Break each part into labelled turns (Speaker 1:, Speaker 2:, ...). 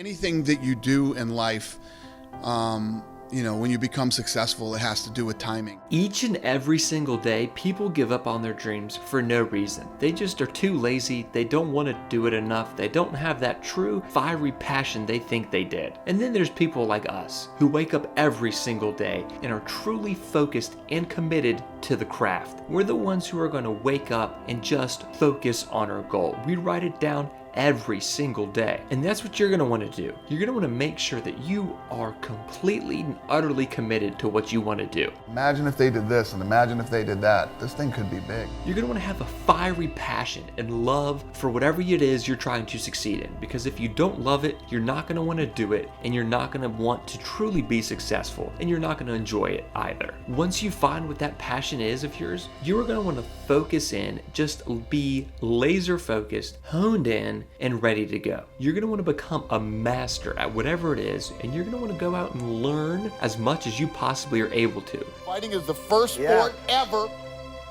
Speaker 1: Anything that you do in life, when you become successful, it has to do with timing.
Speaker 2: Each and every single day, people give up on their dreams for no reason. They just are too lazy, they don't want to do it enough, they don't have that true fiery passion they think they did. And then there's people like us, who wake up every single day and are truly focused and committed to the craft. We're the ones who are going to wake up and just focus on our goal. We write it down every single day. And that's what you're going to want to do. You're going to want to make sure that you are completely and utterly committed to what you want to do.
Speaker 3: Imagine if they did this and imagine if they did that. This thing could be big.
Speaker 2: You're going to want to have a fiery passion and love for whatever it is you're trying to succeed in. Because if you don't love it, you're not going to want to do it, and you're not going to want to truly be successful, and you're not going to enjoy it either. Once you find what that passion is of yours, you're going to want to focus in, just be laser focused, honed in, and ready to go. You're going to want to become a master at whatever it is, and you're going to want to go out and learn as much as you possibly are able to.
Speaker 1: Fighting is the first sport ever,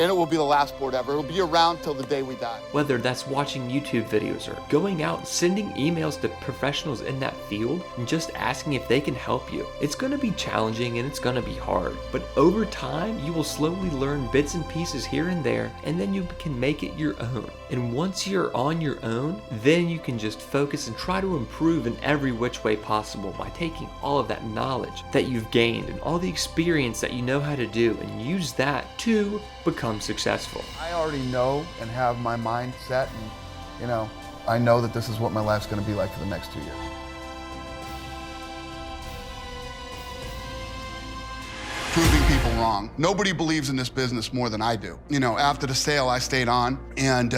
Speaker 1: and it will be the last sport ever. It will be around till the day we die.
Speaker 2: Whether that's watching YouTube videos or going out and sending emails to professionals in that field and just asking if they can help you. It's going to be challenging and it's going to be hard, but over time you will slowly learn bits and pieces here and there, and then you can make it your own. And once you're on your own, then you can just focus and try to improve in every which way possible by taking all of that knowledge that you've gained and all the experience that you know how to do, and use that to become successful.
Speaker 3: I already know and have my mind set, and I know that this is what my life's going to be like for the next 2 years.
Speaker 1: Proving people wrong. Nobody believes in this business more than I do. After the sale, I stayed on, and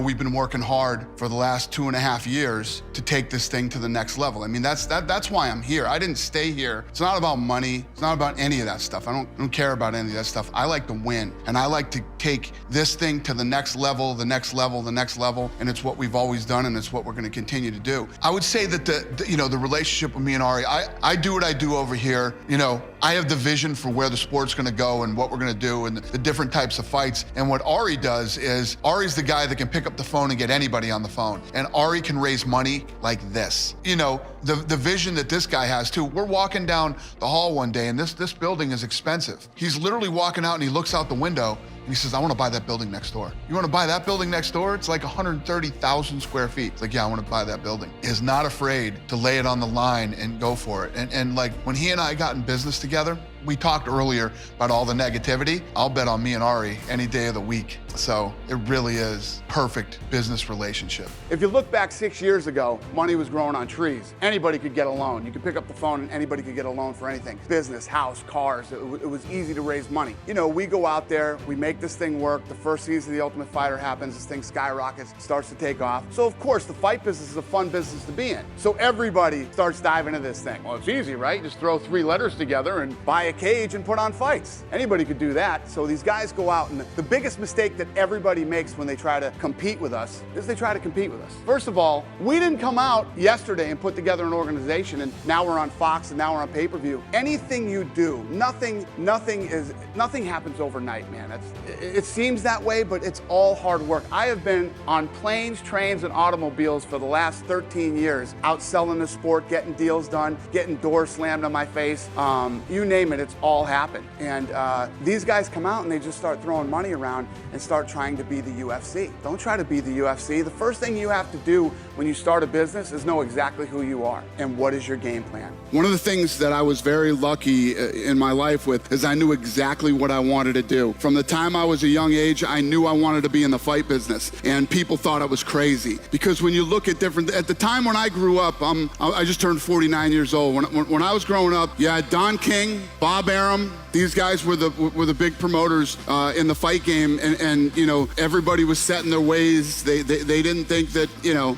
Speaker 1: we've been working hard for the last 2.5 years to take this thing to the next level. I mean, that's why I'm here. I didn't stay here. It's not about money. It's not about any of that stuff. I don't care about any of that stuff. I like to win, and I like to take this thing to the next level, the next level, the next level, and it's what we've always done, and it's what we're going to continue to do. I would say that the relationship with me and Ari, I do what I do over here. I have the vision for where the sport's going to go and what we're going to do and the different types of fights. And what Ari does is, Ari's the guy that can pick up the phone and get anybody on the phone. And Ari can raise money like this. The vision that this guy has too. We're walking down the hall one day, and this building is expensive. He's literally walking out and he looks out the window and he says, I want to buy that building next door. You want to buy that building next door? It's like 130,000 square feet. It's like, yeah, I want to buy that building. Is not afraid to lay it on the line and go for it. And like when he and I got in business together, we talked earlier about all the negativity. I'll bet on me and Ari any day of the week. So it really is perfect business relationship.
Speaker 4: If you look back 6 years ago, money was growing on trees. Anybody could get a loan. You could pick up the phone and anybody could get a loan for anything. Business, house, cars, it was easy to raise money. We go out there, we make this thing work. The first season of The Ultimate Fighter happens, this thing skyrockets, starts to take off. So of course, the fight business is a fun business to be in. So everybody starts diving into this thing. Well, it's easy, right? Just throw 3 letters together and buy a cage and put on fights. Anybody could do that. So these guys go out, and the biggest mistake that everybody makes when they try to compete with us is they try to compete with us. First of all, we didn't come out yesterday and put together an organization and now we're on Fox and now we're on pay-per-view. Anything you do, nothing happens overnight, man. It seems that way, but it's all hard work. I have been on planes, trains, and automobiles for the last 13 years, out selling the sport, getting deals done, getting doors slammed on my face. You name it, it's all happened. And these guys come out and they just start throwing money around and start trying to be the UFC. Don't try to be the UFC. The first thing you have to do when you start a business is know exactly who you are and what is your game plan.
Speaker 1: One of the things that I was very lucky in my life with is I knew exactly what I wanted to do. From the time I was a young age, I knew I wanted to be in the fight business, and people thought I was crazy. Because when you look at at the time when I grew up, I just turned 49 years old. When I was growing up, you had Don King, Bob Arum. These guys were the big promoters in the fight game, and everybody was set in their ways. They didn't think that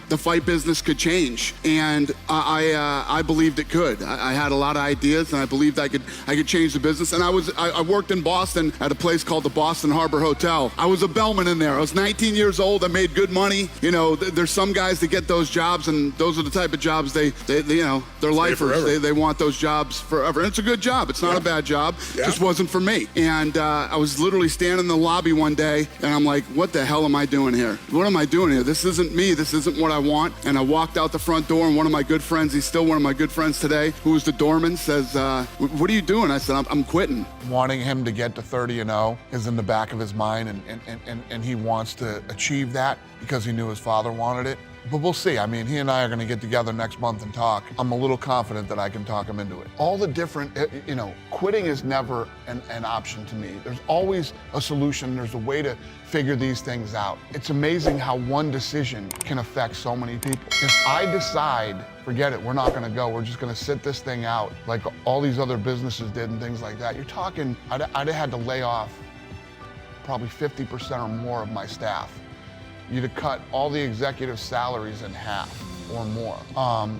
Speaker 1: the fight business could change, and I believed it could. I had a lot of ideas, and I believed I could change the business. And I worked in Boston at a place called the Boston Harbor Hotel. I was a bellman in there. I was 19 years old. I made good money. There's some guys that get those jobs, and those are the type of jobs they're lifers. They want those jobs forever, and it's a good job. It's not a bad job. Yeah. just wasn't for me. And I was literally standing in the lobby one day and I'm like, what the hell am I doing here? What am I doing here? This isn't me. This isn't what I want. And I walked out the front door and one of my good friends, he's still one of my good friends today, who was the doorman, says, what are you doing? I said, I'm quitting.
Speaker 3: Wanting him to get to 30-0 is in the back of his mind, and he wants to achieve that because he knew his father wanted it. But we'll see. I mean, he and I are going to get together next month and talk. I'm a little confident that I can talk him into it. All the different, quitting is never an option to me. There's always a solution. There's a way to figure these things out. It's amazing how one decision can affect so many people. If I decide, forget it, we're not going to go, we're just going to sit this thing out like all these other businesses did and things like that, you're talking, I'd have had to lay off probably 50% or more of my staff. You'd have cut all the executive salaries in half or more.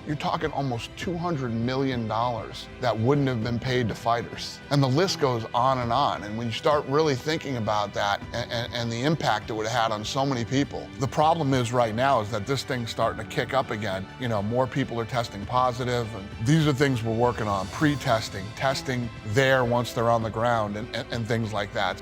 Speaker 3: You're talking almost $200 million that wouldn't have been paid to fighters. And the list goes on. And when you start really thinking about that and the impact it would have had on so many people, the problem is right now is that this thing's starting to kick up again. More people are testing positive, and these are things we're working on, pre-testing, testing there once they're on the ground and things like that.